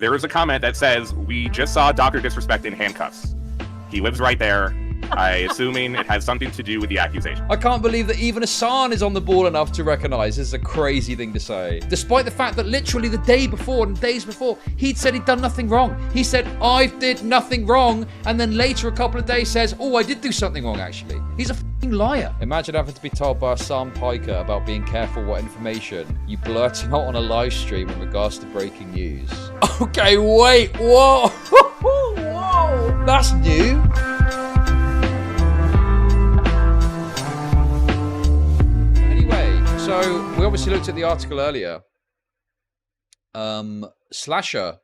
There is a comment that says, we just saw Dr. Disrespect in handcuffs. He lives right there. I assuming it has something to do with the accusation. I can't believe that even Hasan is on the ball enough to recognize this is a crazy thing to say. Despite the fact that literally the day before and days before, he'd said he'd done nothing wrong. He said, I did nothing wrong. And then later, a couple of days, says, oh, I did do something wrong, actually. He's a f***ing liar. Imagine having to be told by Hasan Piker about being careful what information you blurt out on a live stream in regards to breaking news. Okay, wait, whoa. Whoa, that's new. So, we obviously looked at the article earlier. Slasher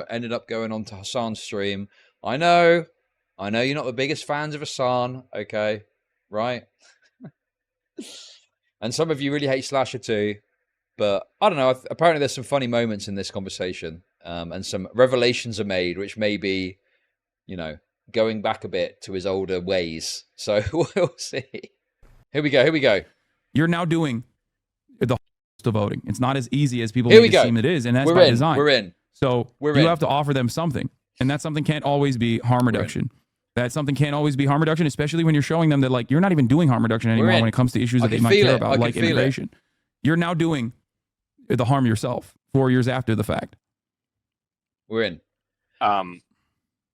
ended up going on to Hasan's stream. I know you're not the biggest fans of Hasan, okay, right? And some of you really hate Slasher too. But, I don't know, apparently there's some funny moments in this conversation. And some revelations are made, which may be, you know, going back a bit to his older ways. So, we'll see. Here we go. You're now doing the of voting. It's not as easy as people make it seem it is, and that's by design. We're in. So you have to offer them something, and that something can't always be harm reduction. That something can't always be harm reduction, especially when you're showing them that like you're not even doing harm reduction anymore when it comes to issues that they might care about, like immigration. You're now doing the harm yourself 4 years after the fact. We're in.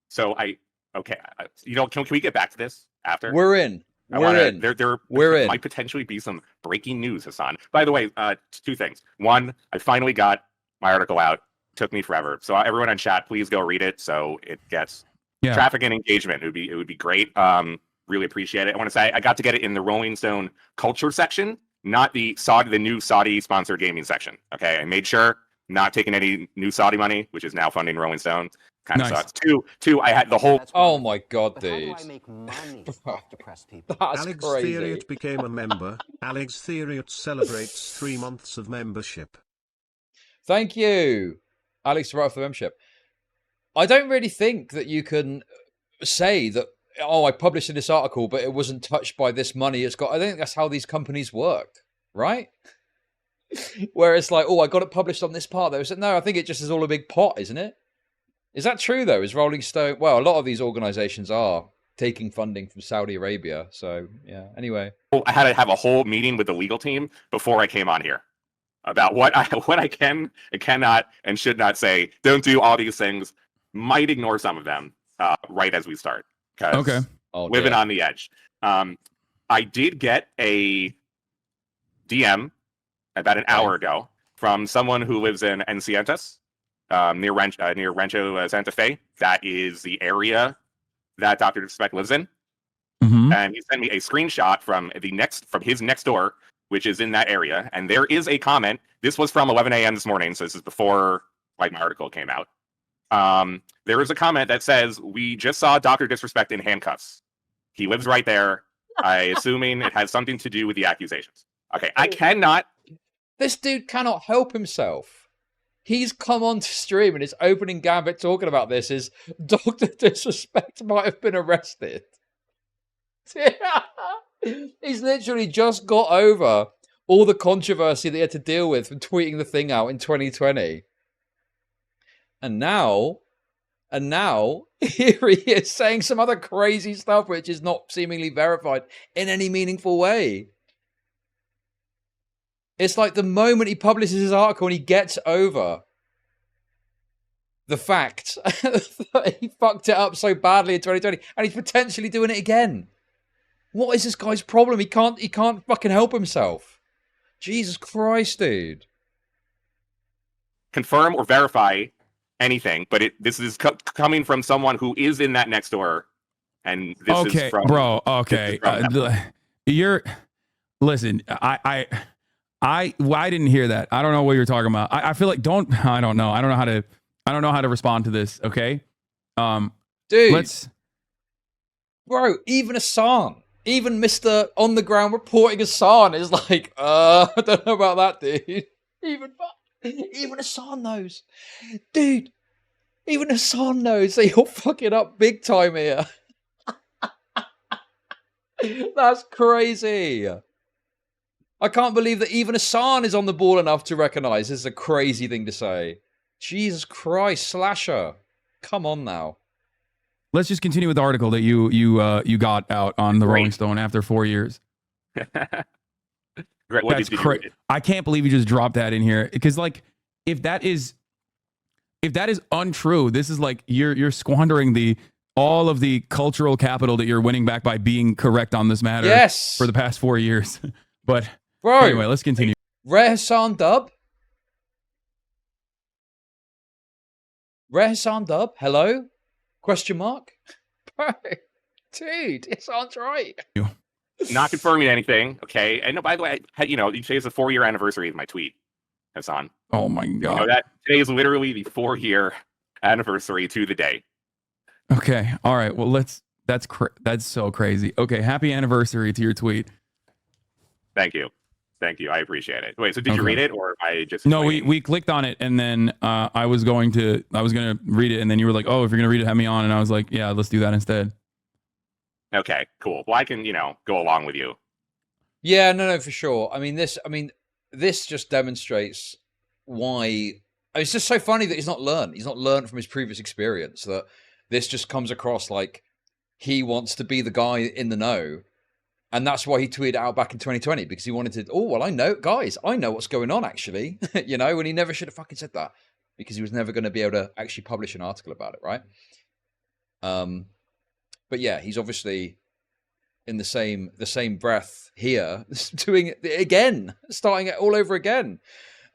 So can we get back to this after? We're in. There might potentially be some breaking news, Hasan. By the way, two things. One, I finally got my article out. Took me forever. So everyone in chat, please go read it so it gets traffic and engagement. It would be great. Really appreciate it. I want to say I got to get it in the Rolling Stone culture section, not the new Saudi sponsored gaming section. Okay, I made sure not taking any new Saudi money, which is now funding Rolling Stone. Kind of sucks. Two, I had the whole. Oh my god, dude! How do I make money to depress people? That's Alex crazy. Theriot became a member. Alex Theriot celebrates 3 months of membership. Thank you, Alex, for the membership. I don't really think that you can say that. Oh, I published in this article, but it wasn't touched by this money. It's got. I don't think that's how these companies work, right? Where it's like, oh, I got it published on this part. Though, no, I think it just is all a big pot, isn't it? Is that true, though? Is Rolling Stone... Well, a lot of these organizations are taking funding from Saudi Arabia. So, yeah. Anyway. I had to have a whole meeting with the legal team before I came on here about what I can and cannot and should not say. Don't do all these things. Might ignore some of them right as we start. Okay. Living on the edge. I did get a DM about an hour ago from someone who lives in Encientas. Near Rancho Santa Fe. That is the area that Dr. Disrespect lives in. Mm-hmm. And he sent me a screenshot from his next door, which is in that area. And there is a comment. This was from 11 a.m. this morning, so this is before my article came out. There is a comment that says, we just saw Dr. Disrespect in handcuffs. He lives right there. I assuming it has something to do with the accusations. Okay, I cannot. This dude cannot help himself. He's come on to stream and his opening gambit talking about this is Dr. Disrespect might have been arrested. He's literally just got over all the controversy that he had to deal with from tweeting the thing out in 2020. And now here he is saying some other crazy stuff which is not seemingly verified in any meaningful way. It's like the moment he publishes his article and he gets over the fact that he fucked it up so badly in 2020 and he's potentially doing it again. What is this guy's problem? He can't fucking help himself. Jesus Christ, dude. Confirm or verify anything, but this is coming from someone who is in that next door. And this is from... Bro, okay. Listen, I didn't hear that. I don't know what you're talking about. I feel like I don't know. I don't know how to respond to this. Okay. Dude. Bro, even Hasan, even Mr. On the ground reporting Hasan is like, I don't know about that, dude. Even Hasan knows. Dude, even Hasan knows that you're fucking up big time here. That's crazy. I can't believe that even Hasan is on the ball enough to recognize this is a crazy thing to say. Jesus Christ, Slasher. Come on now. Let's just continue with the article that you got out on the Rolling Stone after 4 years. Great. What That's did you crazy. I can't believe you just dropped that in here, because like if that is untrue, this is like you're squandering all of the cultural capital that you're winning back by being correct on this matter. Yes. For the past 4 years. But bro, anyway, let's continue. Rare Hasan dub. Rare Hasan dub. Hello? Question mark. Bro, dude, it sounds right. Not confirming anything, okay? And no, by the way, today is the 4-year anniversary of my tweet, Hasan. Oh my God. You know that today is literally the 4-year anniversary to the day. Okay. All right. Well, that's so crazy. Okay. Happy anniversary to your tweet. Thank you. I appreciate it. Wait, so did you read it, or I just? No, we clicked on it, and then I was gonna read it, and then you were like, "Oh, if you're gonna read it, have me on," and I was like, "Yeah, let's do that instead." Okay, cool. Well, I can go along with you. Yeah, no, for sure. I mean, this just demonstrates why. It's just so funny that he's not learned. He's not learned from his previous experience. That this just comes across like he wants to be the guy in the know. And that's why he tweeted out back in 2020, because he wanted to, I know what's going on, actually. And he never should have fucking said that, because he was never going to be able to actually publish an article about it, right? But yeah, he's obviously in the same breath here, doing it again, starting it all over again.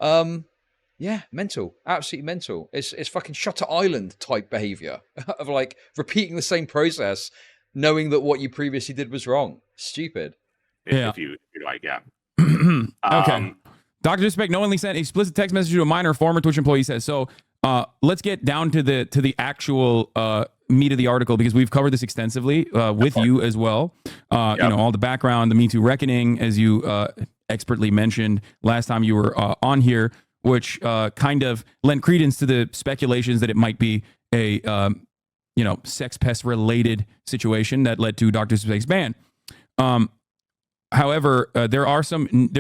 Yeah, mental, absolutely mental. It's fucking Shutter Island type behavior of like repeating the same process, knowing that what you previously did was wrong. Stupid. If you like, yeah. Okay. Dr. Disrespect knowingly sent explicit text message to a minor former Twitch employee, says. So let's get down to the actual meat of the article, because we've covered this extensively with you as well. All the background, the Me Too reckoning, as you expertly mentioned last time you were on here, which kind of lent credence to the speculations that it might be a sex pest related situation that led to Dr. Disrespect's ban. However, there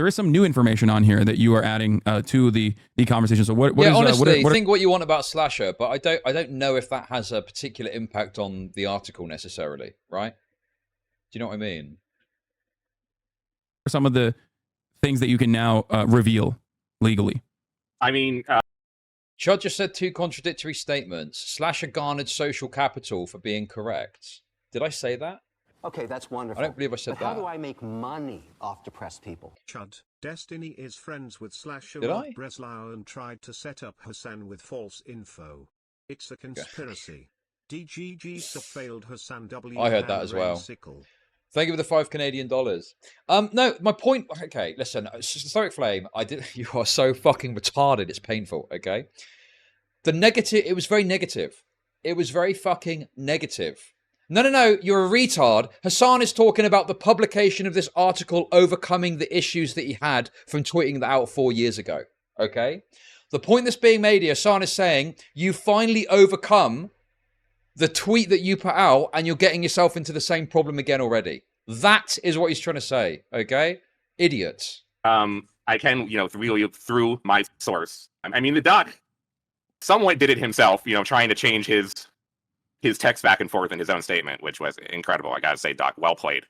is some new information on here that you are adding to the conversation. So honestly, think what you want about Slasher, but I don't know if that has a particular impact on the article necessarily, right? Do you know what I mean? Some of the things that you can now reveal legally. I mean, Chud just said 2 contradictory statements. Slasher garnered social capital for being correct. Did I say that? Okay, that's wonderful. I don't believe I said but that. How do I make money off depressed people? Chud, Destiny is friends with Slasher Breslau and tried to set up Hasan with false info. It's a conspiracy. DGG failed Hasan W. I heard that as well. Thank you for the $5 Canadian. No, my point. Okay, listen, Stoic Flame. You are so fucking retarded. It's painful. Okay, it was very negative. It was very fucking negative. No, you're a retard. Hasan is talking about the publication of this article overcoming the issues that he had from tweeting that out 4 years ago. Okay, the point that's being made here, Hasan is saying you finally overcome the tweet that you put out, and you're getting yourself into the same problem again already. That is what he's trying to say, okay? Idiots. I can, really through my source. I mean, the doc somewhat did it himself, trying to change his text back and forth in his own statement, which was incredible. I gotta say, Doc, well played.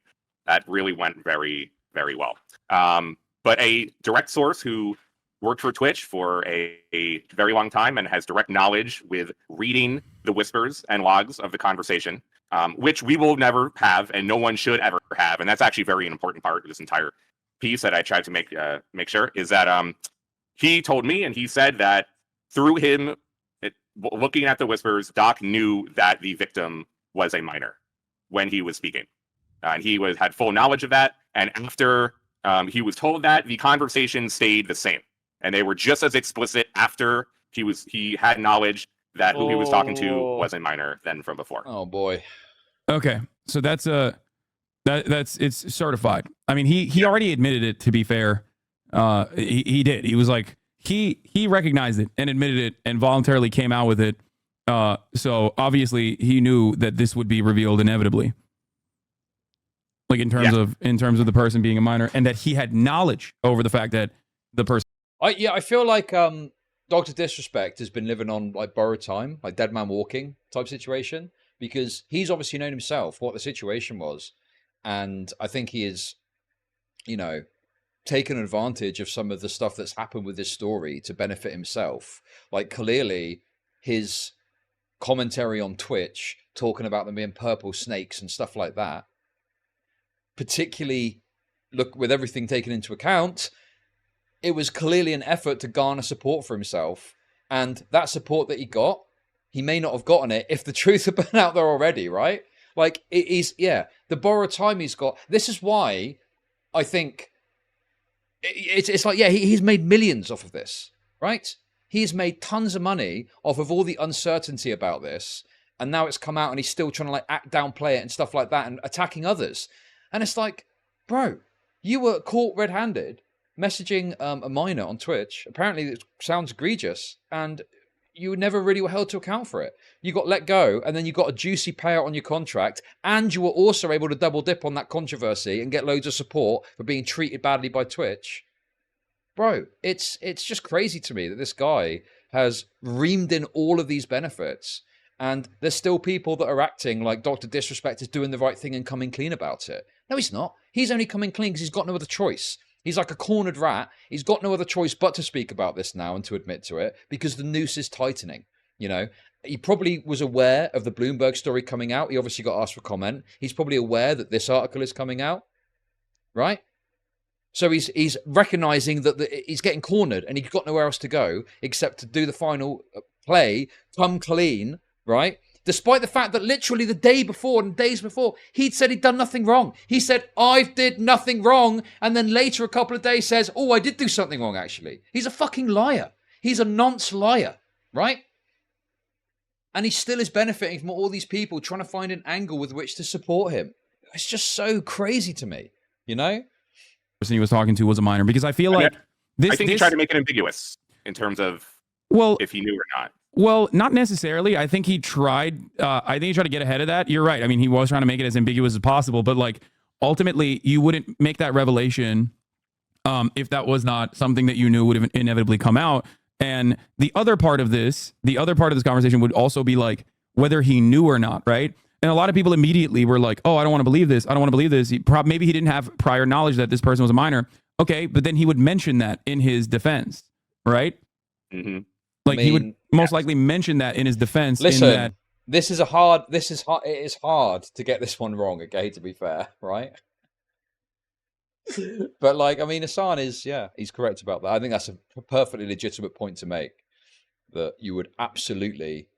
That really went very, very well. But a direct source who worked for Twitch for a very long time and has direct knowledge with reading the whispers and logs of the conversation, which we will never have and no one should ever have. And that's actually a very important part of this entire piece that I tried to make sure is that he told me, and he said that through him looking at the whispers, Doc knew that the victim was a minor when he was speaking. And he had full knowledge of that. And after he was told that, the conversation stayed the same. And they were just as explicit after he had knowledge that who he was talking to was a minor than from before. Oh boy. Okay, so that's it's certified. I mean, he already admitted it. To be fair, he did. He was like he recognized it and admitted it and voluntarily came out with it. So obviously he knew that this would be revealed inevitably. Like in terms of the person being a minor, and that he had knowledge over the fact that the person. I feel like Dr. Disrespect has been living on like borrowed time, like dead man walking type situation, because he's obviously known himself what the situation was. And I think he is, you know, taken advantage of some of the stuff that's happened with this story to benefit himself. Like clearly his commentary on Twitch, talking about them being purple snakes and stuff like that, particularly look with everything taken into account, it was clearly an effort to garner support for himself. And that support that he got, he may not have gotten it if the truth had been out there already, right? Like it is, yeah, the borrowed time he's got. This is why I think it's like, yeah, he's made millions off of this, right? He's made tons of money off of all the uncertainty about this. And now it's come out and he's still trying to like downplay it and stuff like that and attacking others. And it's like, bro, you were caught red-handed messaging a minor on Twitch. Apparently it sounds egregious and you never really were held to account for it. You got let go and then you got a juicy payout on your contract and you were also able to double dip on that controversy and get loads of support for being treated badly by Twitch. Bro, it's just crazy to me that this guy has reamed in all of these benefits and there's still people that are acting like Dr. Disrespect is doing the right thing and coming clean about it. No, he's not. He's only coming clean because he's got no other choice. He's like a cornered rat. He's got no other choice but to speak about this now and to admit to it because the noose is tightening. You know, he probably was aware of the Bloomberg story coming out. He obviously got asked for comment. He's probably aware that this article is coming out, right? So he's recognizing that he's getting cornered and he's got nowhere else to go except to do the final play, come clean, right? Despite the fact that literally the day before and days before, he'd said he'd done nothing wrong. He said, I did nothing wrong. And then later, a couple of days says, oh, I did do something wrong, actually. He's a fucking liar. He's a nonce liar, right? And he still is benefiting from all these people trying to find an angle with which to support him. It's just so crazy to me, you know? The person he was talking to was a minor because I feel like I think he tried to make it ambiguous in terms of if he knew or not. Well, not necessarily. I think he tried. I think he tried to get ahead of that. You're right. I mean, he was trying to make it as ambiguous as possible. But like, ultimately, you wouldn't make that revelation if that was not something that you knew would have inevitably come out. And the other part of this conversation would also be like whether he knew or not, right? And a lot of people immediately were like, "Oh, I don't want to believe this. I don't want to believe this." Maybe he didn't have prior knowledge that this person was a minor. Okay, but then he would mention that in his defense, right? Mm-hmm. Like he would most likely mention that in his defense. Listen, in that, it is hard to get this one wrong, okay, to be fair, right? But like, I mean, Hasan is, he's correct about that. I think that's a perfectly legitimate point to make, that you would absolutely,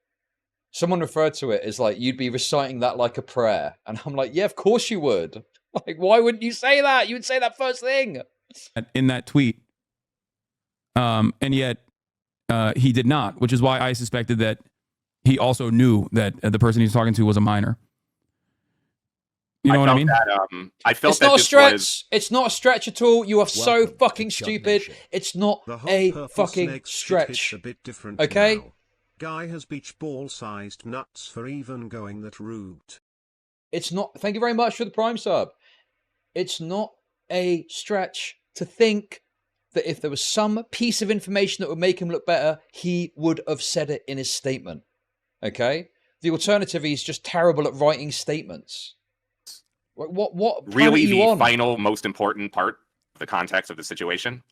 someone referred to it as like, you'd be reciting that like a prayer. And I'm like, yeah, of course you would. Like, why wouldn't you say that? You would say that first thing. In that tweet. And yet, he did not, which is why I suspected that he also knew that the person he was talking to was a minor. You know what I mean? I felt it's not a stretch. It's not a stretch at all. You are so fucking stupid. It's not a fucking stretch. A bit different okay? Now. Guy has beach ball-sized nuts for even going that route. It's not. Thank you very much for the Prime sub. It's not a stretch to think that if there was some piece of information that would make him look better, he would have said it in his statement. Okay? The alternative is just terrible at writing statements. What really the final most important part of the context of the situation,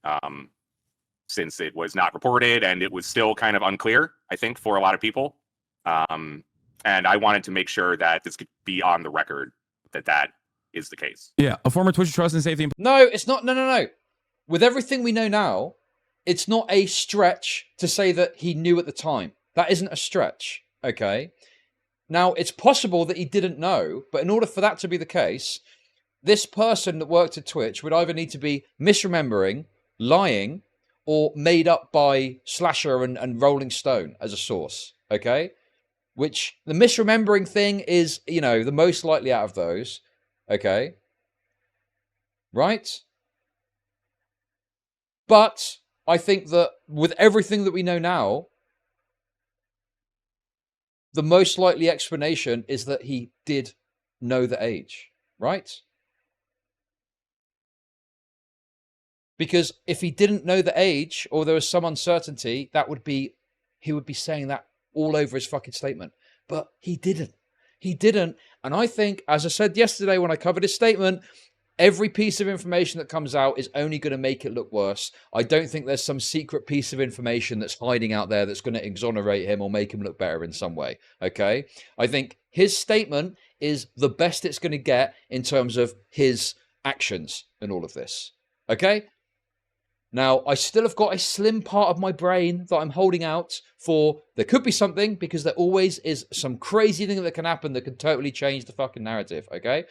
since it was not reported and it was still kind of unclear, I think, for a lot of people. And I wanted to make sure that this could be on the record that is the case. Yeah, a former Twitch trust and safety. No, it's not. No. With everything we know now, it's not a stretch to say that he knew at the time. That isn't a stretch, okay? Now, it's possible that he didn't know, but in order for that to be the case, this person that worked at Twitch would either need to be misremembering, lying, or made up by Slasher and Rolling Stone as a source, okay? Which, the misremembering thing is, you know, the most likely out of those, okay? Right? But I think that with everything that we know now, the most likely explanation is that he did know the age, right? Because if he didn't know the age or there was some uncertainty, he would be saying that all over his fucking statement. But he didn't. He didn't. And I think, as I said yesterday when I covered his statement, every piece of information that comes out is only going to make it look worse. I don't think there's some secret piece of information that's hiding out there that's going to exonerate him or make him look better in some way. Okay? I think his statement is the best it's going to get in terms of his actions in all of this. Okay? Now, I still have got a slim part of my brain that I'm holding out for there could be something, because there always is some crazy thing that can happen that could totally change the fucking narrative, okay?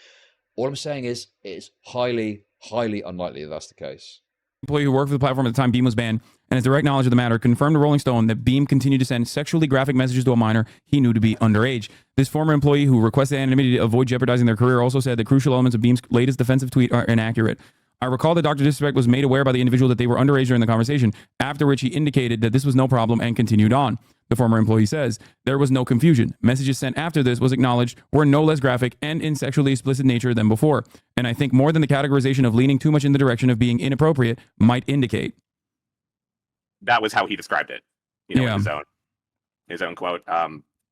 All I'm saying is it is highly, highly unlikely that that's the case. Employee who worked for the platform at the time Beam was banned and has direct knowledge of the matter confirmed to Rolling Stone that Beam continued to send sexually graphic messages to a minor he knew to be underage. This former employee who requested anonymity to avoid jeopardizing their career also said the crucial elements of Beam's latest defensive tweet are inaccurate. I recall that Dr. Disrespect was made aware by the individual that they were underage during the conversation, after which he indicated that this was no problem and continued on. The former employee says, there was no confusion. Messages sent after this was acknowledged were no less graphic and in sexually explicit nature than before. And I think more than the categorization of leaning too much in the direction of being inappropriate might indicate. That was how he described it, in his own quote.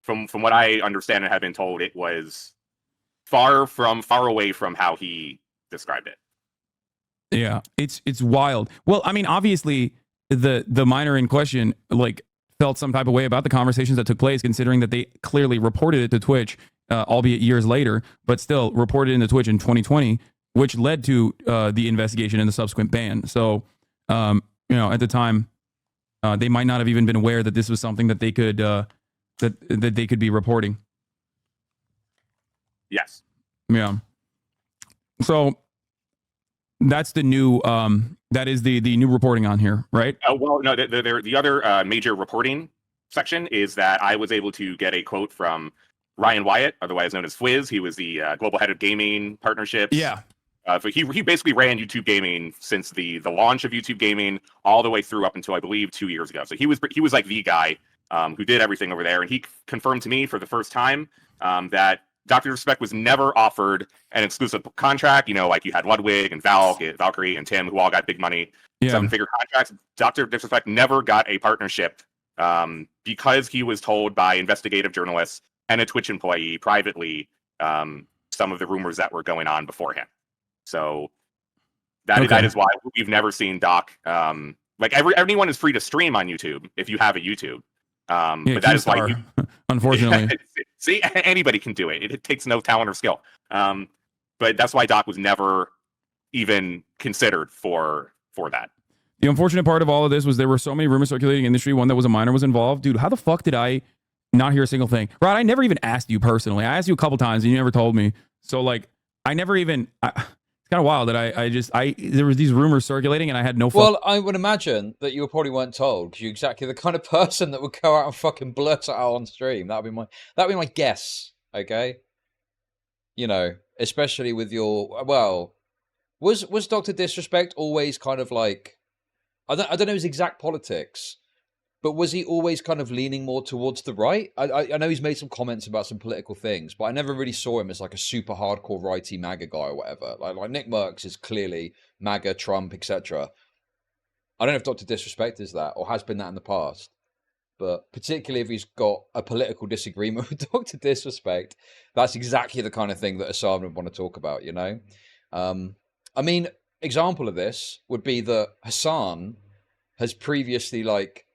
From what I understand and have been told, it was far away from how he described it. Yeah, it's wild. Well, I mean, obviously, the minor in question felt some type of way about the conversations that took place, considering that they clearly reported it to Twitch, albeit years later, but still reported it into Twitch in 2020, which led to the investigation and the subsequent ban. So, at the time, they might not have even been aware that this was something that they could that they could be reporting. Yes. Yeah. So. That's the new, that is the new reporting on here, right? Well, no, the other major reporting section is that I was able to get a quote from Ryan Wyatt, otherwise known as Fwiz. He was the global head of gaming partnerships. Yeah. So he basically ran YouTube gaming since the launch of YouTube gaming all the way through up until, I believe, 2 years ago. So he was like the guy who did everything over there. And he confirmed to me for the first time that Dr. Disrespect was never offered an exclusive contract. Like you had Ludwig and Valkyrie and Tim, who all got big money, 7-figure contracts. Dr. Disrespect never got a partnership because he was told by investigative journalists and a Twitch employee privately some of the rumors that were going on beforehand. So that is why we've never seen Doc. Everyone is free to stream on YouTube if you have a YouTube. But that is why, unfortunately, see, anybody can do it. It takes no talent or skill. But that's why Doc was never even considered for that. The unfortunate part of all of this was there were so many rumors circulating in the industry. One that was a minor was involved. Dude, how the fuck did I not hear a single thing? Rod, I never even asked you personally. I asked you a couple times and you never told me. So I never even. Kind of wild that there was these rumors circulating and I had no. Well, I would imagine that you probably weren't told because you're exactly the kind of person that would go out and fucking blurt it out on stream. That'd be my guess. Okay, especially with your was Dr. Disrespect always kind of like I don't know his exact politics, but was he always kind of leaning more towards the right? I know he's made some comments about some political things, but I never really saw him as like a super hardcore righty MAGA guy or whatever. Like Nick Merckx is clearly MAGA, Trump, etc. I don't know if Dr. Disrespect is that or has been that in the past, but particularly if he's got a political disagreement with Dr. Disrespect, that's exactly the kind of thing that Hasan would want to talk about, I mean, example of this would be that Hasan has previously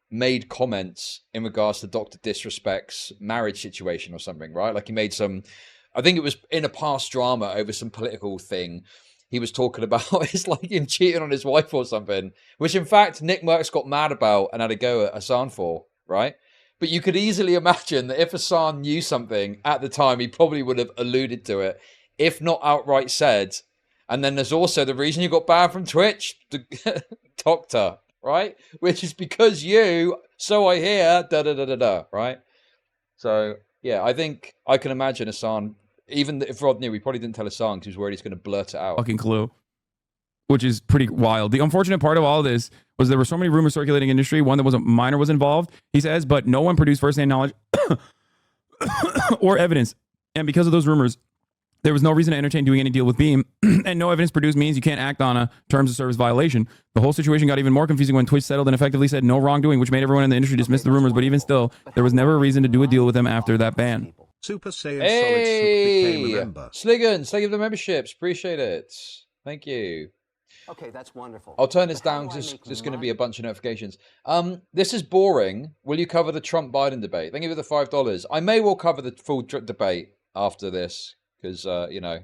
made comments in regards to Dr. Disrespect's marriage situation or something, right? Like he made I think it was in a past drama over some political thing. He was talking about it's like him cheating on his wife or something, which in fact Nick Merckx got mad about and had a go at Hasan for, right? But you could easily imagine that if Hasan knew something at the time, he probably would have alluded to it, if not outright said. And then there's also the reason you got banned from Twitch, the doctor. Right? Which is because so I hear, right? So, yeah, I think I can imagine Hasan, even if Rod knew, he probably didn't tell Hasan because he was worried he's going to blurt it out. Fucking clue. Which is pretty wild. The unfortunate part of all of this was there were so many rumors circulating in the industry. One that was a minor was involved, he says, but no one produced firsthand knowledge or evidence. And because of those rumors, There was no reason to entertain doing any deal with Beam, and no evidence produced means you can't act on a terms of service violation. The whole situation got even more confusing when Twitch settled and effectively said no wrongdoing, which made everyone in the industry dismiss the rumors. But even still, there was never a reason to do a deal with them after that ban. Super Saiyan Hey, Solid Soup became a member. Sliggins, thank you for the memberships. Appreciate it. Thank you. Okay, that's wonderful. I'll turn this down because there's just going to be a bunch of notifications. This is boring. Will you cover the Trump-Biden debate? Thank you for the $5. I may well cover the full debate after this because, you know,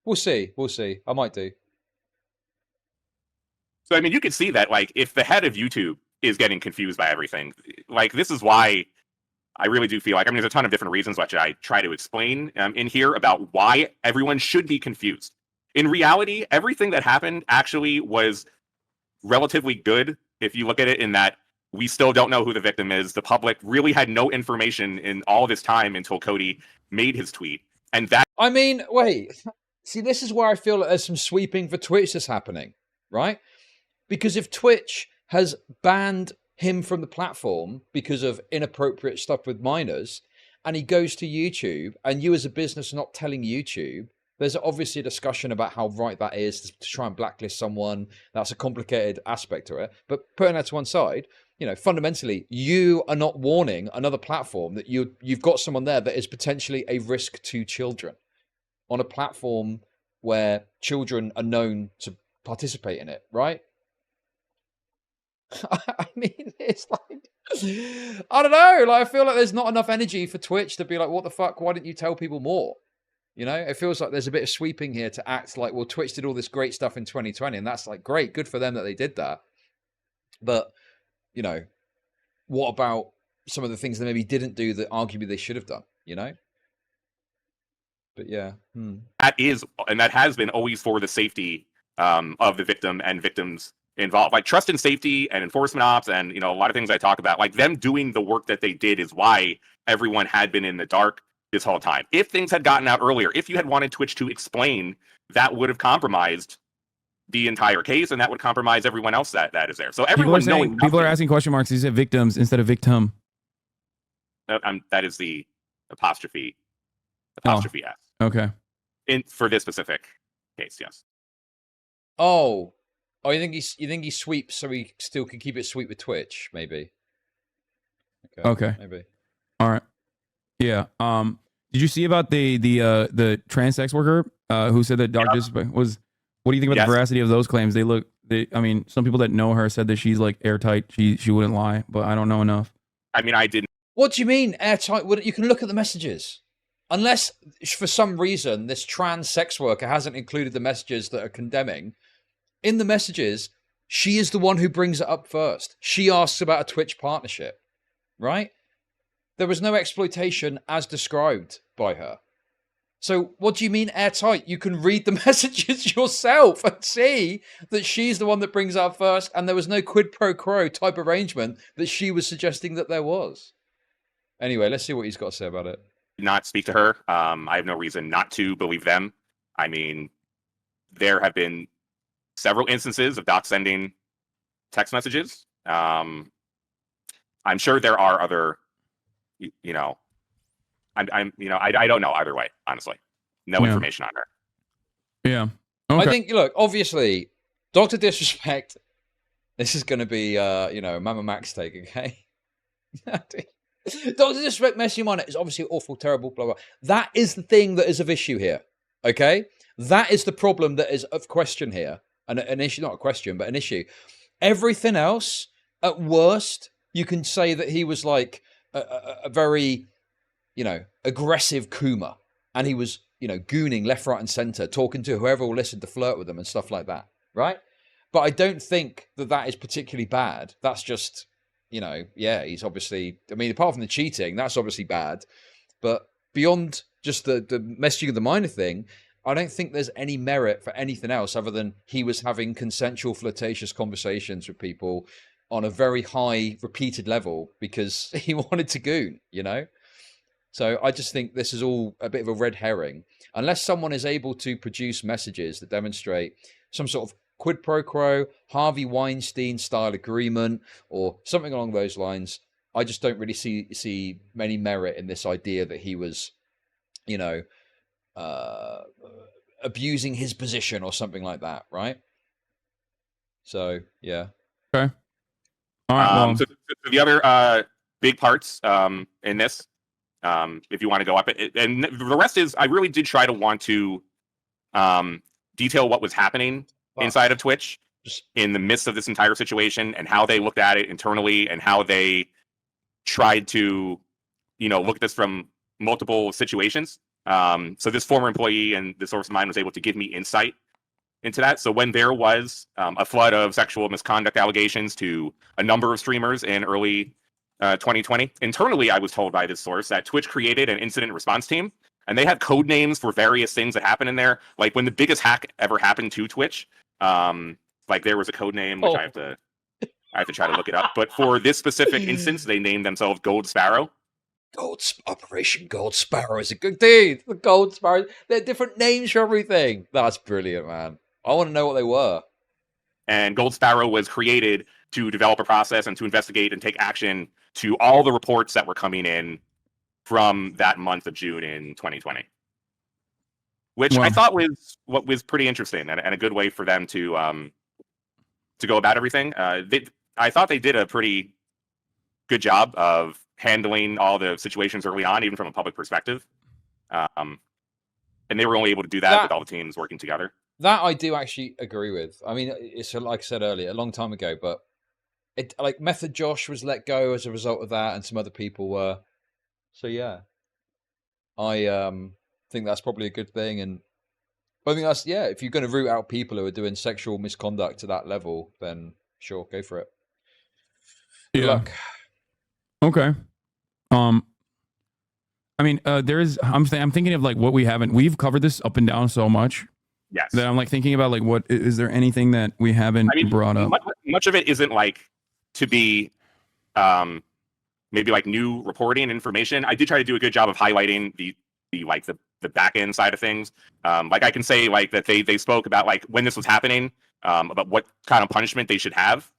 we'll see. We'll see. I might do. So, I mean, you can see that, like, if the head of YouTube is getting confused by everything, like, this is why I really do feel like, I mean, there's a ton of different reasons which I try to explain in here about why everyone should be confused. In reality, everything that happened actually was relatively good if you look at it in that we still don't know who the victim is. The public really had no information in all this time until Cody made his tweet. And that... I mean, wait. See, this is where I feel like there's some sweeping for Twitch that's happening, right? Because if Twitch has banned him from the platform because of inappropriate stuff with minors, and he goes to YouTube, and you as a business are not telling YouTube, there's obviously a discussion about how right that is to try and blacklist someone. That's a complicated aspect to it. But putting that to one side, you know, fundamentally, you are not warning another platform that you've got someone there that is potentially a risk to children on a platform where children are known to participate in it, right? I mean, it's like, I don't know. Like, I feel like there's not enough energy for Twitch to be like, what the fuck? Why didn't you tell people more? You know, it feels like there's a bit of sweeping here to act like, well, Twitch did all this great stuff in 2020, and that's like great, good for them that they did that. But, you know, what about some of the things they maybe didn't do that arguably they should have done, you know? But yeah. That is, and that has been always for the safety of the victim and victims involved. Like trust and safety and enforcement ops and, you know, a lot of things I talk about, like them doing the work that they did is why everyone had been in the dark this whole time. If things had gotten out earlier, if you had wanted Twitch to explain, that would have compromised the entire case, and that would compromise everyone else that is there. So everyone's knowing. People are asking question marks. He said victims instead of victim. That is the apostrophe S. Okay. For this specific case, yes. Oh, you think he sweeps so he still can keep it sweet with Twitch? Maybe. Okay. Maybe. All right. Yeah. Did you see about the trans sex worker who said that Dr. Disrespect was? What do you think about the veracity of those claims? I mean, some people that know her said that she's like airtight. She wouldn't lie, but I don't know enough. I mean, I didn't. What do you mean airtight? You can look at the messages. Unless for some reason this trans sex worker hasn't included the messages that are condemning. In the messages, she is the one who brings it up first. She asks about a Twitch partnership, right? There was no exploitation as described by her. So what do you mean airtight? You can read the messages yourself and see that she's the one that brings it up first, and there was no quid pro quo type arrangement that she was suggesting that there was. Anyway, let's see what he's got to say about it. Not speak to her. I have no reason not to believe them. I mean, there have been several instances of Doc sending text messages. I'm sure there are other, you know, I don't know either way, honestly. No information on her. Yeah. Okay. I think, look, obviously, Dr. Disrespect, this is going to be, Mama Max take, okay? Dr. Disrespect messing on it is obviously awful, terrible, blah, blah. That is the thing that is of issue here, okay? That is the problem that is of question here. An issue, not a question, but an issue. Everything else, at worst, you can say that he was like a very, aggressive Kuma. And he was, gooning left, right, and center, talking to whoever will listen to flirt with them and stuff like that, right? But I don't think that is particularly bad. That's just, he's obviously, apart from the cheating, that's obviously bad. But beyond just the messaging of the minor thing, I don't think there's any merit for anything else other than he was having consensual, flirtatious conversations with people on a very high, repeated level because he wanted to goon, So I just think this is all a bit of a red herring. Unless someone is able to produce messages that demonstrate some sort of quid pro quo, Harvey Weinstein style agreement or something along those lines, I just don't really see many merit in this idea that he was, abusing his position or something like that, right? So yeah. Okay. All right. So the other big parts in this, if you want to go up it, and the rest is, I really did try to want to detail what was happening inside of Twitch in the midst of this entire situation, and how they looked at it internally, and how they tried to, look at this from multiple situations. So this former employee and the source of mine was able to give me insight into that. So when there was a flood of sexual misconduct allegations to a number of streamers in early 2020, internally I was told by this source that Twitch created an incident response team, and they had code names for various things that happened in there. Like when the biggest hack ever happened to Twitch, like there was a code name, which I have to try to look it up. But for this specific instance, they named themselves Gold Sparrow. Operation Gold Sparrow is a good dude. The Gold Sparrow, they're different names for everything. That's brilliant, man. I want to know what they were. And Gold Sparrow was created to develop a process and to investigate and take action to all the reports that were coming in from that month of June in 2020. Which I thought was pretty interesting and a good way for them to go about everything. I thought they did a pretty good job of handling all the situations early on, even from a public perspective. And they were only able to do that with all the teams working together. That I do actually agree with. I mean, it's like I said earlier, a long time ago, but like Method Josh was let go as a result of that, and some other people were. So yeah, I think that's probably a good thing, and I think that's if you're going to root out people who are doing sexual misconduct to that level, then sure, go for it. Good luck. Okay. I mean, I'm thinking of like what we've covered this up and down so much. Yes. That I'm like thinking about like, what is there anything that we haven't brought up? Much of it isn't like to be, maybe like new reporting information. I did try to do a good job of highlighting the back end side of things. Like I can say like that they spoke about like when this was happening, about what kind of punishment they should have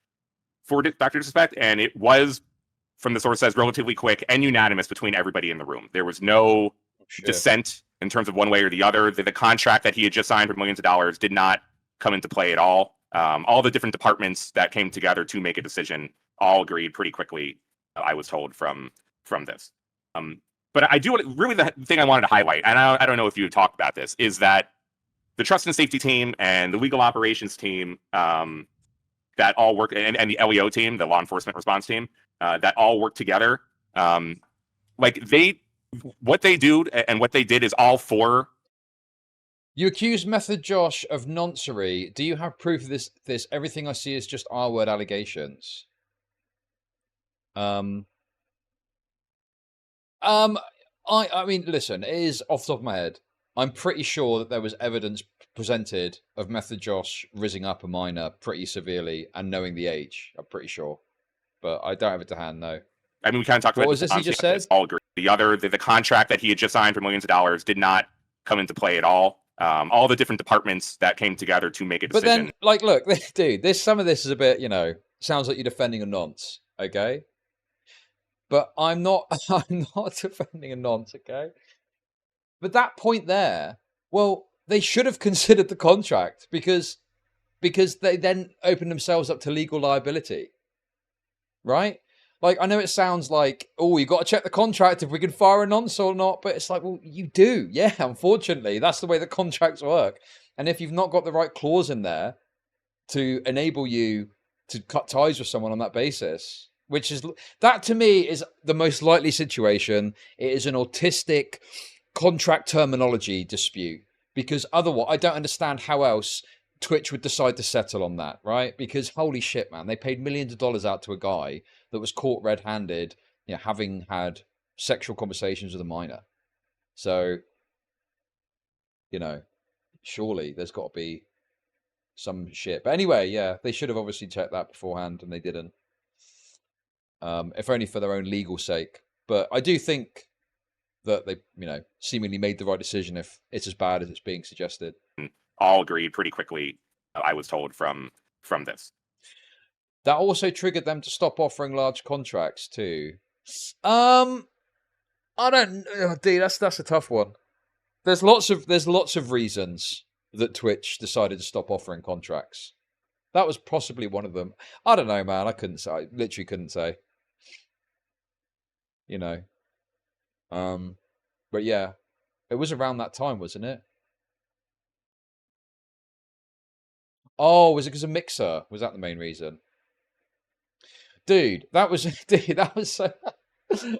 for Dr. Disrespect, and it was, from the source says, relatively quick and unanimous between everybody in the room. There was no dissent in terms of one way or the other. The contract that he had just signed for millions of dollars did not come into play at all. All the different departments that came together to make a decision all agreed pretty quickly, I was told from this. But I do really, the thing I wanted to highlight, and I don't know if you talked about this, is that the trust and safety team and the legal operations team that all work, and the LEO team, the law enforcement response team, that all work together. What they do and what they did is all for. You accuse Method Josh of noncery. Do you have proof of this? Everything I see is just R-word allegations. I mean, listen, it is off the top of my head. I'm pretty sure that there was evidence presented of Method Josh rizzing up a minor pretty severely and knowing the age. I'm pretty sure, but I don't have it to hand. No. I mean, we kind of talked about. What was this he just said? All agree. The contract that he had just signed for millions of dollars did not come into play at all. All the different departments that came together to make a decision. But then, like, look, dude, some of this is a bit, sounds like you're defending a nonce, okay? But I'm not defending a nonce, okay? But that point there, well, they should have considered the contract because they then opened themselves up to legal liability, right? Like, I know it sounds like, oh, you got to check the contract if we can fire a nonce or not, but it's like, well, you do. Yeah, unfortunately, that's the way the contracts work. And if you've not got the right clause in there to enable you to cut ties with someone on that basis, that to me is the most likely situation. It is an autistic contract terminology dispute, because otherwise, I don't understand how else Twitch would decide to settle on that, right? Because holy shit, man, they paid millions of dollars out to a guy that was caught red-handed, having had sexual conversations with a minor. So, surely there's got to be some shit. But anyway, yeah, they should have obviously checked that beforehand, and they didn't. If only for their own legal sake. But I do think that they, seemingly made the right decision if it's as bad as it's being suggested. All agreed pretty quickly, I was told from this. That also triggered them to stop offering large contracts too. I don't, dude. That's a tough one. there's lots of reasons that Twitch decided to stop offering contracts. That was possibly one of them. I don't know, man. I couldn't say. I literally couldn't say. You know. But yeah, it was around that time, wasn't it? Oh, was it because of Mixer? Was that the main reason? Dude, that was so.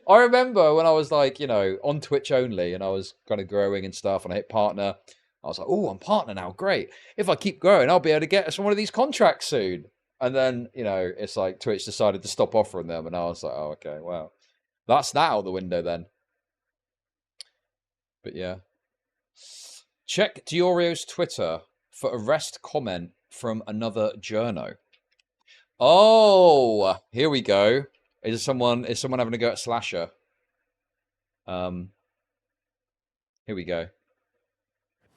I remember when I was like, you know, on Twitch only, and I was kind of growing and stuff, and I hit partner. I was like, oh, I'm partner now. Great. If I keep growing, I'll be able to get us one of these contracts soon. And then, you know, it's like Twitch decided to stop offering them, and I was like, oh, okay, well, that's that out the window then. But yeah. Check Diorio's Twitter for arrest comment from another journo. Oh, here we go. Is someone having a go at Slasher? Here we go.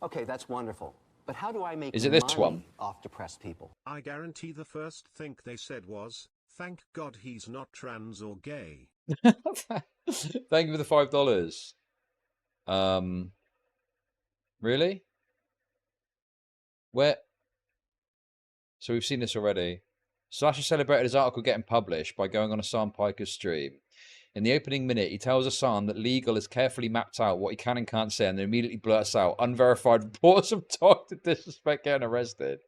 Okay, that's wonderful. But how do I make Is it this one? Off depressed people? I guarantee the first thing they said was, "Thank God he's not trans or gay." Thank you for the $5. Really? Where? So we've seen this already. Slasher celebrated his article getting published by going on Hasan Piker's stream. In the opening minute, he tells Hasan that Legal has carefully mapped out what he can and can't say, and then immediately blurts out unverified reports of talk to disrespect getting arrested.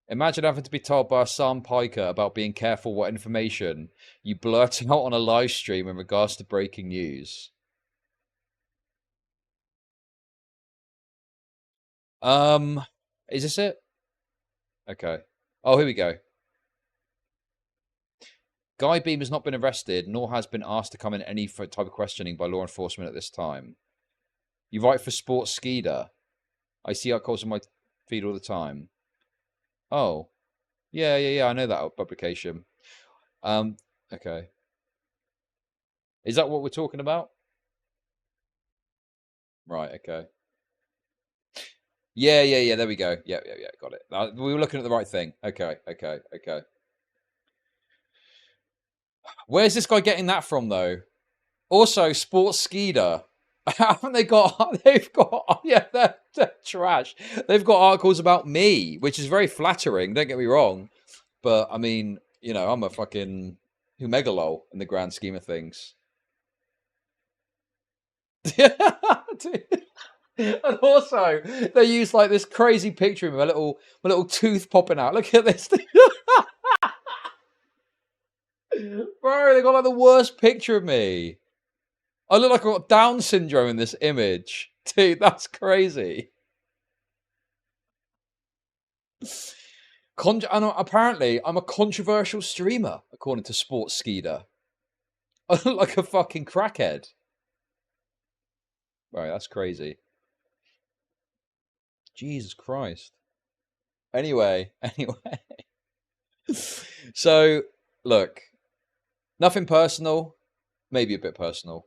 Imagine having to be told by Hasan Piker about being careful what information you blurt out on a live stream in regards to breaking news. Is this it? Okay. Oh, here we go. Guy Beam has not been arrested, nor has been asked to come in any type of questioning by law enforcement at this time. You write for Sports Skeeter. I see articles on my feed all the time. Oh. Yeah, I know that publication. Okay. Is that what we're talking about? Right, okay. Yeah, there we go. Yeah, got it. We were looking at the right thing. Okay. Where's this guy getting that from, though? Also, Sports Skeeter. Haven't they got... Yeah, they're trash. They've got articles about me, which is very flattering, don't get me wrong. But, I mean, you know, I'm a fucking humegalol in the grand scheme of things. And also, they use like this crazy picture of my little tooth popping out. Look at this thing. Bro, they got like the worst picture of me. I look like I've got Down syndrome in this image. Dude, that's crazy. And apparently, I'm a controversial streamer, according to Sports Skeeter. I look like a fucking crackhead. Right, that's crazy. Jesus Christ. Anyway. So, look. Nothing personal. Maybe a bit personal.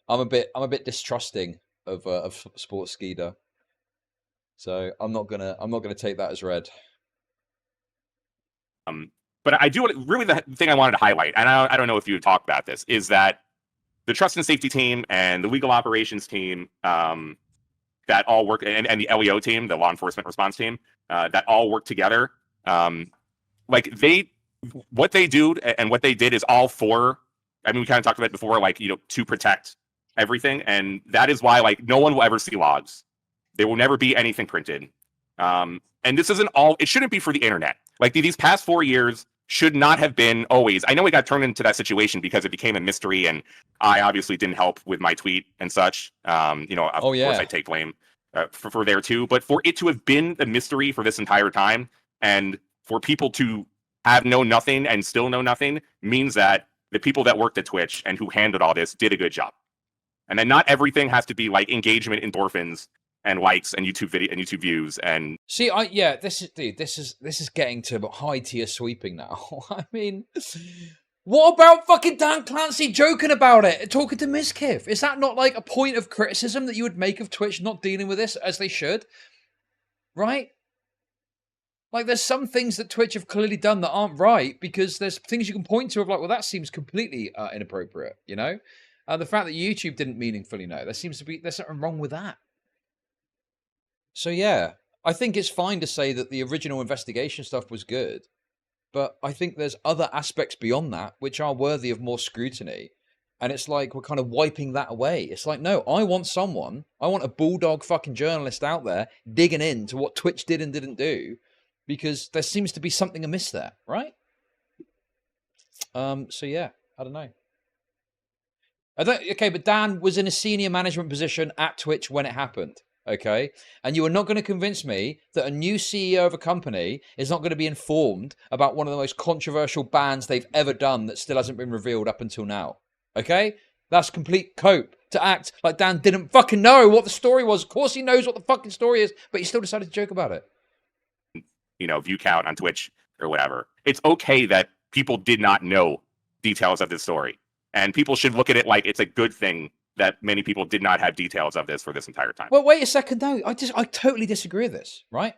I'm a bit distrusting of Sports Skeeter. So I'm not gonna take that as read. But I do really the thing I wanted to highlight, and I don't know if you talked about this, is that the trust and safety team and the legal operations team that all work, and the LEO team, the law enforcement response team, that all work together. Like what they do and what they did is all for, I mean, we kind of talked about it before, like, you know, to protect everything. And that is why, like, no one will ever see logs. There will never be anything printed. And this isn't all, it shouldn't be for the internet. Like, these past 4 years should not have been always. I know we got turned into that situation because it became a mystery, and I obviously didn't help with my tweet and such. You know, of course I take blame for there too. But for it to have been a mystery for this entire time, and for people to have known nothing and still know nothing, means that the people that worked at Twitch and who handled all this did a good job. And then not everything has to be like engagement endorphins and likes and YouTube video and YouTube views. And see, this is getting to high tier sweeping now. I mean, what about fucking Dan Clancy joking about it, talking to Miskiff? Is that not like a point of criticism that you would make of Twitch not dealing with this as they should? Right? Like, there's some things that Twitch have clearly done that aren't right, because there's things you can point to of like, well, that seems completely inappropriate, you know? The fact that YouTube didn't meaningfully know, there's something wrong with that. So yeah, I think it's fine to say that the original investigation stuff was good, but I think there's other aspects beyond that which are worthy of more scrutiny. And it's like we're kind of wiping that away. It's like, no, I want a bulldog fucking journalist out there digging into what Twitch did and didn't do, because there seems to be something amiss there, right? So yeah, I don't know. Okay, but Dan was in a senior management position at Twitch when it happened. Okay, and you are not going to convince me that a new CEO of a company is not going to be informed about one of the most controversial bans they've ever done that still hasn't been revealed up until now. Okay, that's complete cope to act like Dan didn't fucking know what the story was. Of course he knows what the fucking story is, but he still decided to joke about it. You know, view count on Twitch or whatever. It's okay that people did not know details of this story, and people should look at it like it's a good thing that many people did not have details of this for this entire time. Well, wait a second. No, I totally disagree with this, right?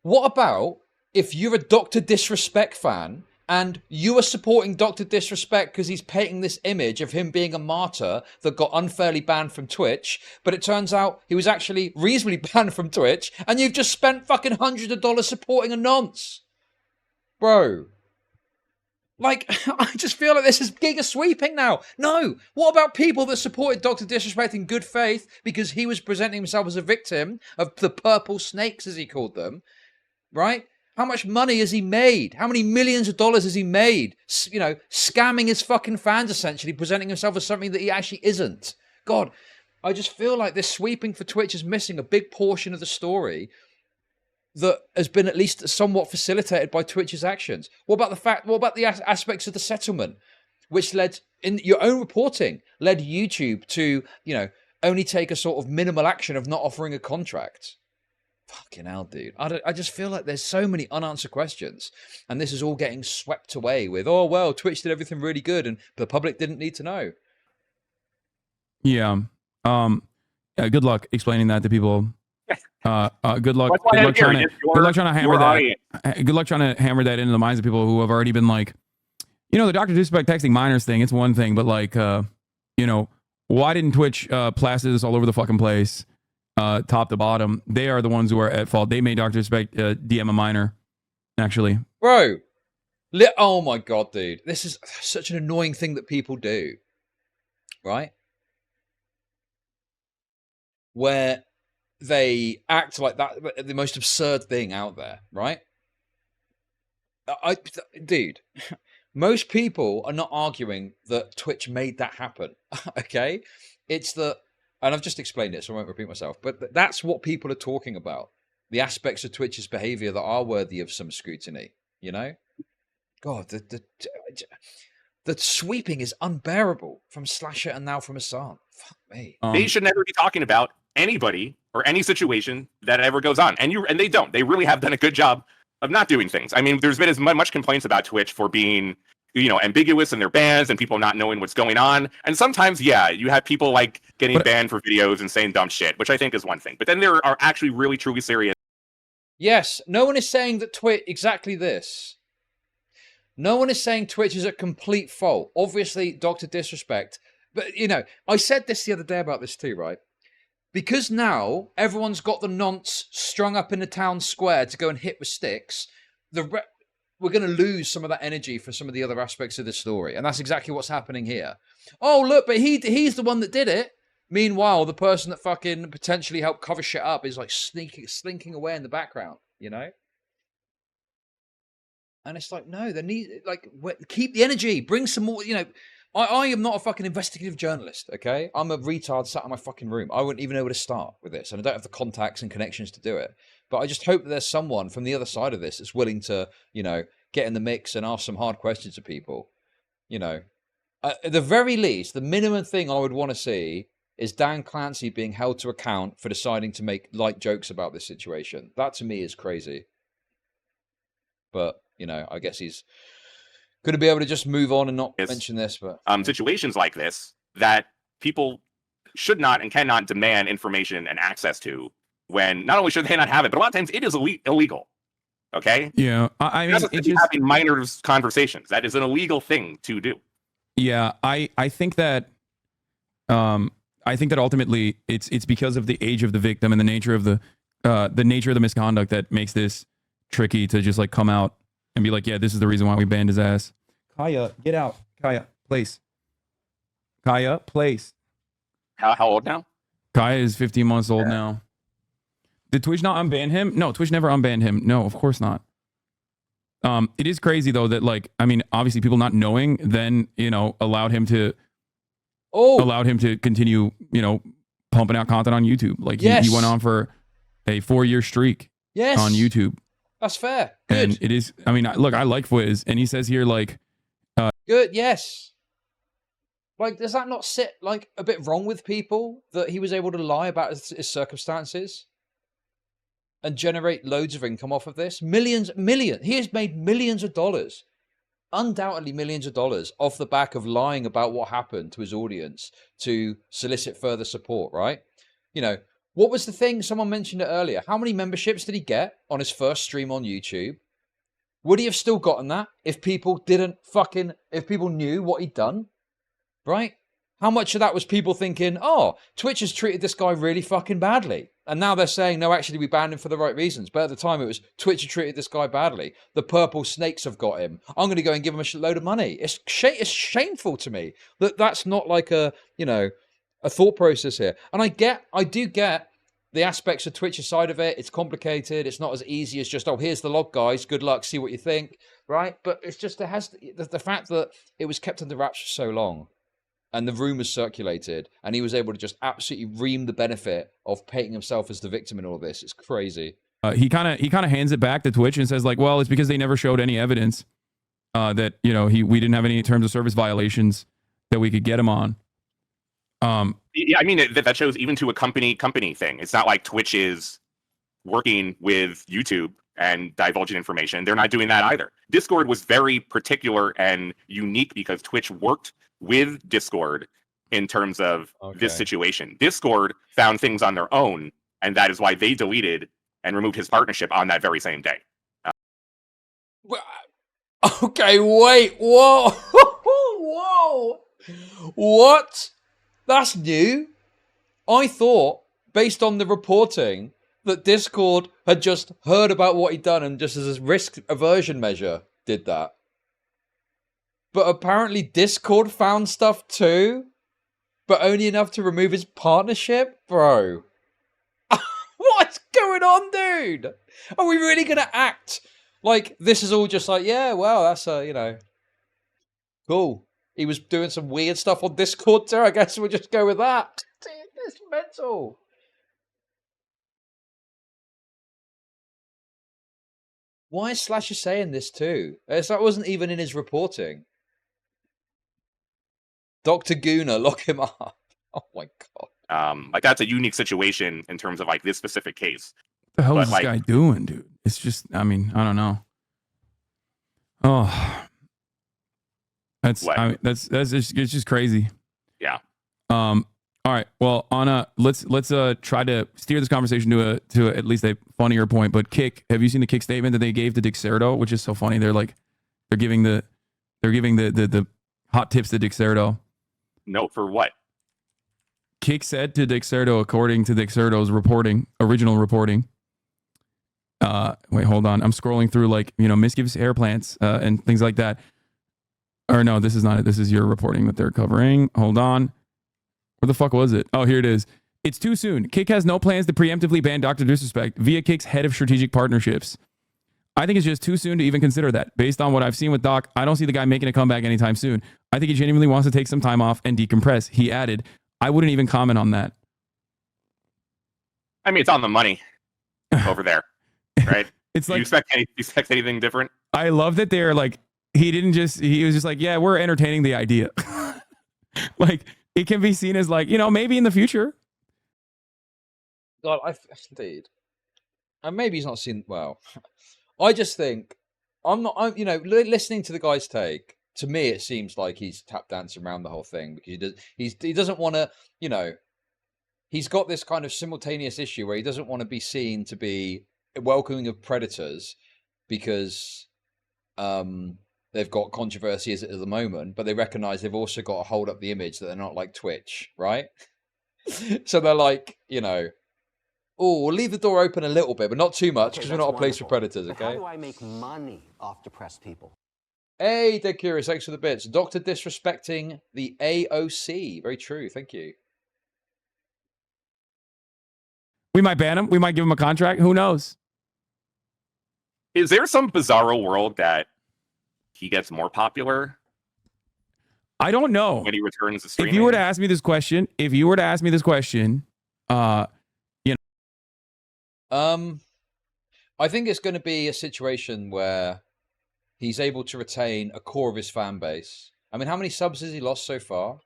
What about if you're a Dr. Disrespect fan and you are supporting Dr. Disrespect because he's painting this image of him being a martyr that got unfairly banned from Twitch, but it turns out he was actually reasonably banned from Twitch, and you've just spent fucking hundreds of dollars supporting a nonce? Bro. Like, I just feel like this is giga sweeping now. No. What about people that supported Dr. Disrespect in good faith because he was presenting himself as a victim of the purple snakes, as he called them, right? How much money has he made? How many millions of dollars has he made? You know, scamming his fucking fans, essentially, presenting himself as something that he actually isn't. God, I just feel like this sweeping for Twitch is missing a big portion of the story that has been at least somewhat facilitated by Twitch's actions. What about the aspects of the settlement, which led, in your own reporting, led YouTube to, you know, only take a sort of minimal action of not offering a contract? Fucking hell, dude. I just feel like there's so many unanswered questions, and this is all getting swept away with, oh, well, Twitch did everything really good, and the public didn't need to know. Yeah. Good luck explaining that to people. Good luck trying to hammer that. Good luck trying to hammer that into the minds of people who have already been like, you know, the Dr. Disrespect texting minors thing. It's one thing, but like, you know, why didn't Twitch plaster this all over the fucking place, top to bottom? They are the ones who are at fault. They made Dr. Disrespect DM a minor, actually. Bro, oh my god, dude, this is such an annoying thing that people do, right? Where they act like that, the most absurd thing out there, right? Dude, most people are not arguing that Twitch made that happen, okay? It's the, and I've just explained it, so I won't repeat myself, but that's what people are talking about. The aspects of Twitch's behavior that are worthy of some scrutiny, you know? God, the sweeping is unbearable from Slasher and now from Hasan. Fuck me. They should never be talking about anybody or any situation that ever goes on, and they don't. They really have done a good job of not doing things. I mean, there's been as much complaints about Twitch for being, you know, ambiguous in their bans and people not knowing what's going on. And sometimes, yeah, you have people like getting banned for videos and saying dumb shit, which I think is one thing. But then there are actually really truly serious. Yes, no one is saying that Twitch exactly this. No one is saying Twitch is at complete fault. Obviously, Dr. Disrespect. But, you know, I said this the other day about this too, right? Because now everyone's got the nonce strung up in the town square to go and hit with sticks, we're going to lose some of that energy for some of the other aspects of the story. And that's exactly what's happening here. Oh, look, but he's the one that did it. Meanwhile, the person that fucking potentially helped cover shit up is like slinking away in the background, you know? And it's like, no, keep the energy, bring some more, you know. I am not a fucking investigative journalist, okay? I'm a retard sat in my fucking room. I wouldn't even know where to start with this, and I don't have the contacts and connections to do it. But I just hope that there's someone from the other side of this that's willing to, you know, get in the mix and ask some hard questions of people. You know, at the very least, the minimum thing I would want to see is Dan Clancy being held to account for deciding to make light jokes about this situation. That to me is crazy. But, you know, I guess he's going to be able to just move on and not mention this. But situations like this that people should not and cannot demand information and access to, when not only should they not have it, but a lot of times it is illegal. Okay? Yeah. I mean, it's just having minor conversations. That is an illegal thing to do. Yeah. I think that ultimately it's because of the age of the victim and the nature of the the nature of the misconduct that makes this tricky to just like come out and be like, yeah, this is the reason why we banned his ass. Kaya, get out. Kaya, place. Kaya, place. How old now? Kaya is 15 months old now. Did Twitch not unban him? No, Twitch never unbanned him. No, of course not. It is crazy though that like, I mean, obviously people not knowing then, you know, allowed him to continue, you know, pumping out content on YouTube. Like he went on for a 4-year streak on YouTube. That's fair. Good. And it is, I mean, look, I like Fwiz, and he says here like good, yes. Like, does that not sit like a bit wrong with people that he was able to lie about his circumstances and generate loads of income off of this? Millions. He has made millions of dollars, undoubtedly millions of dollars off the back of lying about what happened to his audience to solicit further support, right? You know, what was the thing? Someone mentioned it earlier. How many memberships did he get on his first stream on YouTube? Would he have still gotten that if people if people knew what he'd done? Right? How much of that was people thinking, oh, Twitch has treated this guy really fucking badly. And now they're saying, no, actually, we banned him for the right reasons. But at the time, it was Twitch had treated this guy badly. The purple snakes have got him. I'm going to go and give him a load of money. It's shameful to me that that's not like a thought process here. And I do get the aspects of Twitch's side of it. It's complicated. It's not as easy as just, oh, here's the log, guys. Good luck. See what you think. Right? But it's just, it has the fact that it was kept under wraps for so long. And the rumors circulated, and he was able to just absolutely ream the benefit of painting himself as the victim in all this. It's crazy. He kind of hands it back to Twitch and says like, well, it's because they never showed any evidence that, you know, we didn't have any terms of service violations that we could get him on. Yeah, I mean that shows even to a company thing. It's not like Twitch is working with YouTube and divulging information. They're not doing that either. Discord was very particular and unique because Twitch worked with Discord in terms of this situation. Discord found things on their own, and that is why they deleted and removed his partnership on that very same day. Okay, wait, whoa, whoa, what? That's new. I thought, based on the reporting, that Discord had just heard about what he'd done and just as a risk aversion measure did that. But apparently Discord found stuff too, but only enough to remove his partnership? Bro. What's going on, dude? Are we really going to act like this is all just like, yeah, well, that's, you know, cool. He was doing some weird stuff on Discord too. I guess we'll just go with that. It's mental. Why is Slasher saying this too? That wasn't even in his reporting. Dr. Gooner, lock him up. Oh my god. Like that's a unique situation in terms of like this specific case. What the hell is this guy doing, dude? It's just, I mean, I don't know. Oh, that's just, it's just crazy. Yeah. All right. Well, Anna, let's try to steer this conversation to at least a funnier point. But Kick, have you seen the Kick statement that they gave to Dexerto, which is so funny? They're giving the hot tips to Dexerto. No, for what? Kick said to Dexerto, according to Dexerto's original reporting. Wait, hold on. I'm scrolling through like, you know, misgives hair plants and things like that. Or no, this is not it. This is your reporting that they're covering. Hold on. Where the fuck was it? Oh, here it is. It's too soon. Kick has no plans to preemptively ban Dr. Disrespect via Kick's head of strategic partnerships. I think it's just too soon to even consider that. Based on what I've seen with Doc, I don't see the guy making a comeback anytime soon. I think he genuinely wants to take some time off and decompress. He added, I wouldn't even comment on that. I mean, it's on the money over there, right? It's like, do you expect anything different? I love that they're like, he was just like, yeah, we're entertaining the idea. Like, it can be seen as like, you know, maybe in the future. God, indeed. And maybe he's not seen, well, I just think, you know, listening to the guy's take, to me, it seems like he's tap dancing around the whole thing because he doesn't want to, you know, he's got this kind of simultaneous issue where he doesn't want to be seen to be welcoming of predators because they've got controversy at the moment, but they recognize they've also got to hold up the image that they're not like Twitch, right? So they're like, you know, Oh, we'll leave the door open a little bit, but not too much, because we're not a place for predators, But okay? how do I make money off depressed people? Hey, Dead Curious, thanks for the bits. Doctor disrespecting the AOC. Very true, thank you. We might ban him. We might give him a contract. Who knows? Is there some bizarro world that he gets more popular? I don't know. When he returns to streaming? If you were to ask me this question, I think it's going to be a situation where he's able to retain a core of his fan base. I mean, how many subs has he lost so far?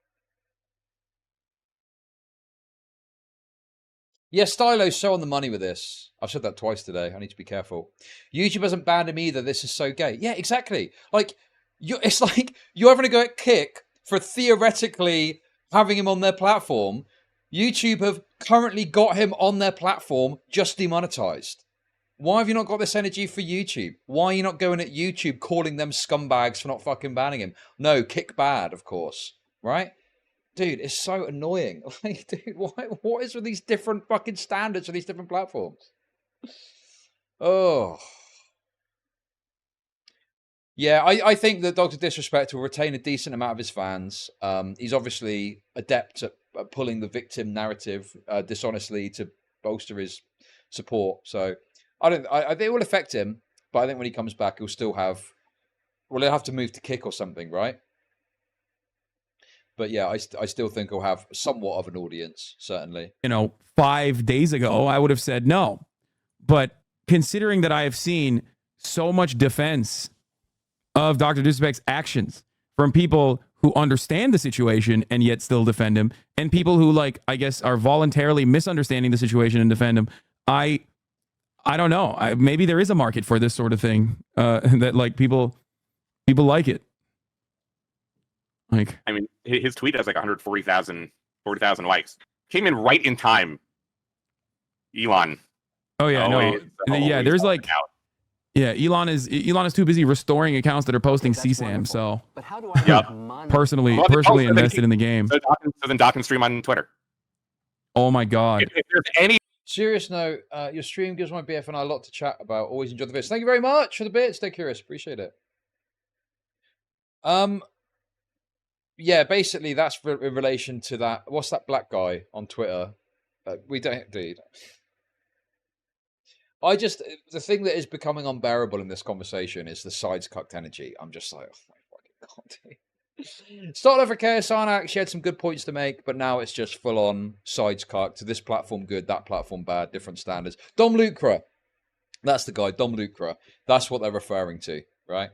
Yeah, Stylo's so on the money with this. I've said that twice today. I need to be careful. YouTube hasn't banned him either. This is so gay. Yeah, exactly. Like, it's like you're having to go at Kick for theoretically having him on their platform. YouTube have currently got him on their platform, just demonetized. Why have you not got this energy for YouTube? Why are you not going at YouTube calling them scumbags for not fucking banning him? No, Kick bad, of course. Right? Dude, it's so annoying. Like, dude, what is with these different fucking standards for these different platforms? Oh. Yeah, I think that Dr. Disrespect will retain a decent amount of his fans. He's obviously adept at pulling the victim narrative dishonestly to bolster his support. So I think it will affect him, but I think when he comes back, he'll still have. Well, he'll have to move to Kick or something, right? But yeah, I still think he'll have somewhat of an audience, certainly. 5 days ago, I would have said no. But considering that I have seen so much defense of Dr. Disrespect's actions from people who understand the situation and yet still defend him, and people who, like, I guess, are voluntarily misunderstanding the situation and defend him, I don't know. Maybe there is a market for this sort of thing, that, like, people like it. Like, I mean, his tweet has like 140,000 likes. Came in right in time. Elon. Oh yeah, no. There's like out. Yeah, Elon is too busy restoring accounts that are posting CSAM. So, but how do I personally invested in the game. So then Doc can stream on Twitter. Oh my god. If there's any serious note, your stream gives my BF and I a lot to chat about. Always enjoy the bits. Thank you very much for the bits. Stay curious. Appreciate it. Yeah, basically that's in relation to that. What's that black guy on Twitter? We don't, dude. The thing that is becoming unbearable in this conversation is the sides cucked energy. I'm just like, oh my fucking god, dude. Start over Hasan actually had some good points to make, but now it's just full on sides cucked. To this platform good, that platform bad, different standards. Dom Lucra. That's the guy, Dom Lucra. That's what they're referring to, right?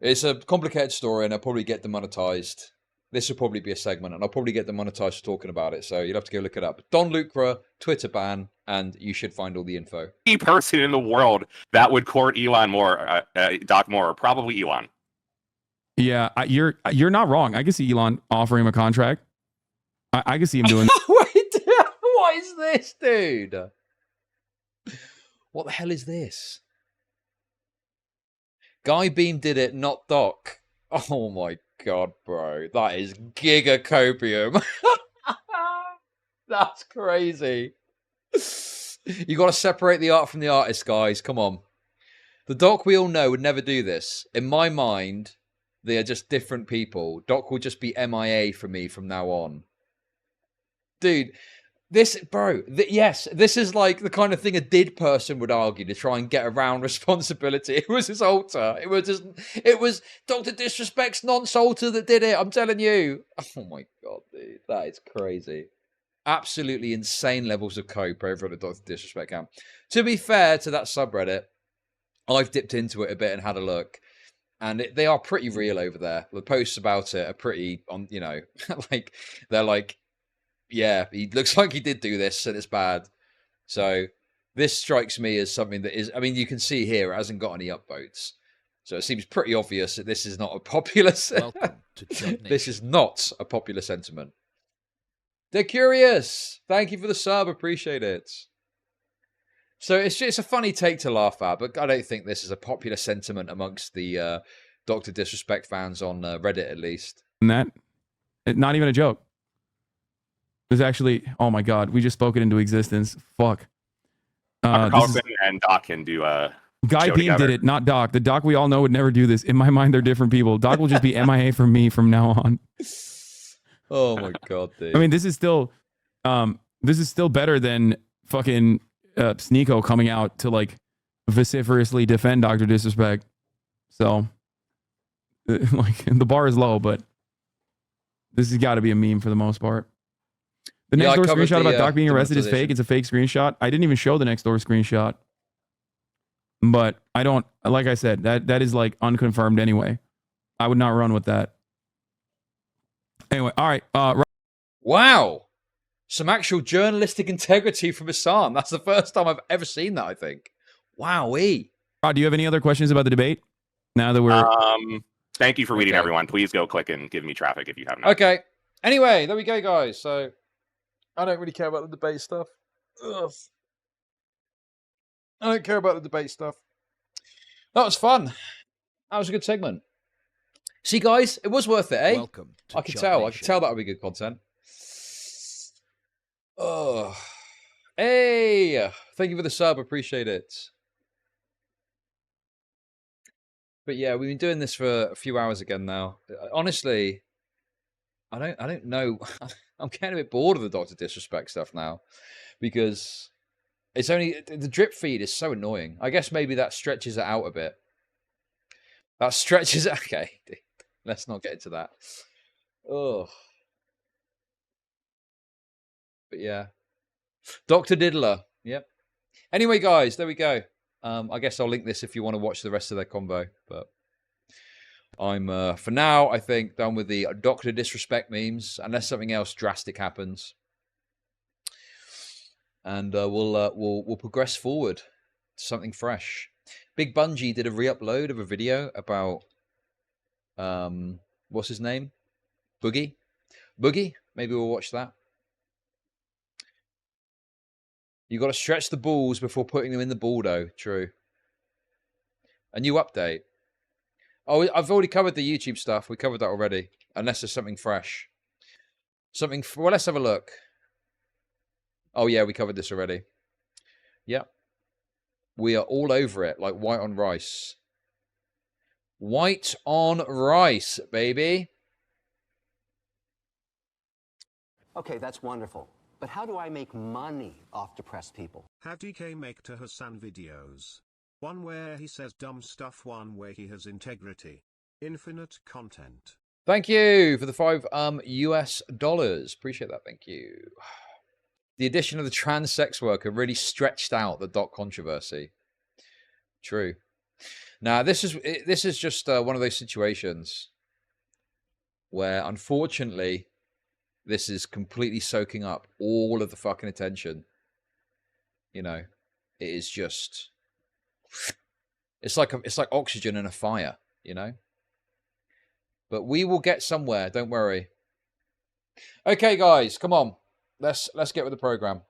It's a complicated story, and I'll probably get demonetized. This will probably be a segment, and I'll probably get demonetized for talking about it. So you'll have to go look it up. Don Lucra, Twitter ban, and you should find all the info. Any person in the world that would court Elon Moore, Doc Moore, probably Elon. Yeah, you're not wrong. I can see Elon offering him a contract. I can see him doing. Wait, what is this, dude? What the hell is this? Guy Beam did it, not Doc. Oh my god, bro. That is giga copium. That's crazy. You got to separate the art from the artist, guys. Come on. The Doc we all know would never do this. In my mind, they are just different people. Doc will just be MIA for me from now on. Dude, this, bro, yes, this is like the kind of thing a did person would argue to try and get around responsibility. It was his alter. It was Dr. Disrespect's nonce alter that did it. I'm telling you. Oh my god, dude, that is crazy. Absolutely insane levels of cope over at the Dr. Disrespect camp. To be fair to that subreddit, I've dipped into it a bit and had a look. And they are pretty real over there. The posts about it are pretty, like, they're like, yeah, he looks like he did do this and it's bad. So this strikes me as something that is, I mean, you can see here, it hasn't got any upvotes. So it seems pretty obvious that this is not a popular Welcome to Chud This is not a popular sentiment. They're curious. Thank you for the sub. Appreciate it. So it's a funny take to laugh at, but I don't think this is a popular sentiment amongst the Dr. Disrespect fans on Reddit, at least. And not even a joke. It was actually, oh my god, we just spoke it into existence. Fuck. Dr. Carlson and Doc can do a Guy Beam did it, not Doc. The Doc we all know would never do this. In my mind, they're different people. Doc will just be MIA from me from now on. Oh my god, dude. I mean, this is still better than fucking Sneeko coming out to like vociferously defend Dr. Disrespect. So, like, the bar is low, but this has got to be a meme for the most part. The next door screenshot about Doc being arrested is fake. It's a fake screenshot. I didn't even show the next door screenshot. But I don't, like I said, that is like unconfirmed anyway. I would not run with that. Anyway, all right. Wow. Some actual journalistic integrity from Hasan. That's the first time I've ever seen that, I think. Wowee. Rod, do you have any other questions about the debate? Now that we're... Thank you for reading, everyone. Please go click and give me traffic if you have not. Okay. Anyway, there we go, guys. So, I don't really care about the debate stuff. Ugh. I don't care about the debate stuff. That was fun. That was a good segment. See, guys, it was worth it, eh? Welcome to I could tell. I could tell that would be good content. Oh, hey! Thank you for the sub. Appreciate it. But yeah, we've been doing this for a few hours again now. Honestly, I don't know. I'm getting a bit bored of the Dr. Disrespect stuff now because it's only the drip feed is so annoying. I guess maybe that stretches it out a bit. That stretches it. Okay, let's not get into that. Oh, but yeah, Dr. Diddler. Yep. Anyway, guys, there we go. I guess I'll link this if you want to watch the rest of their convo. But I'm, for now, I think, done with the Dr. Disrespect memes, unless something else drastic happens. And we'll progress forward to something fresh. Big Bungie did a re-upload of a video about, what's his name? Boogie? Maybe we'll watch that. You got to stretch the balls before putting them in the baldo. True. A new update. Oh, I've already covered the YouTube stuff. We covered that already. Unless there's something fresh. Well, let's have a look. Oh, yeah, we covered this already. Yep. We are all over it, like white on rice. White on rice, baby. Okay, that's wonderful. But how do I make money off depressed people? Have DK make to Hasan videos. One where he says dumb stuff, one where he has integrity. Infinite content. Thank you for the $5 US. Appreciate that, thank you. The addition of the trans sex worker really stretched out the Doc controversy. True. Now, this is just one of those situations where, unfortunately, this is completely soaking up all of the fucking attention. You know, it is just... It's like oxygen in a fire, you know? But we will get somewhere, don't worry. Okay, guys, come on. Let's get with the program.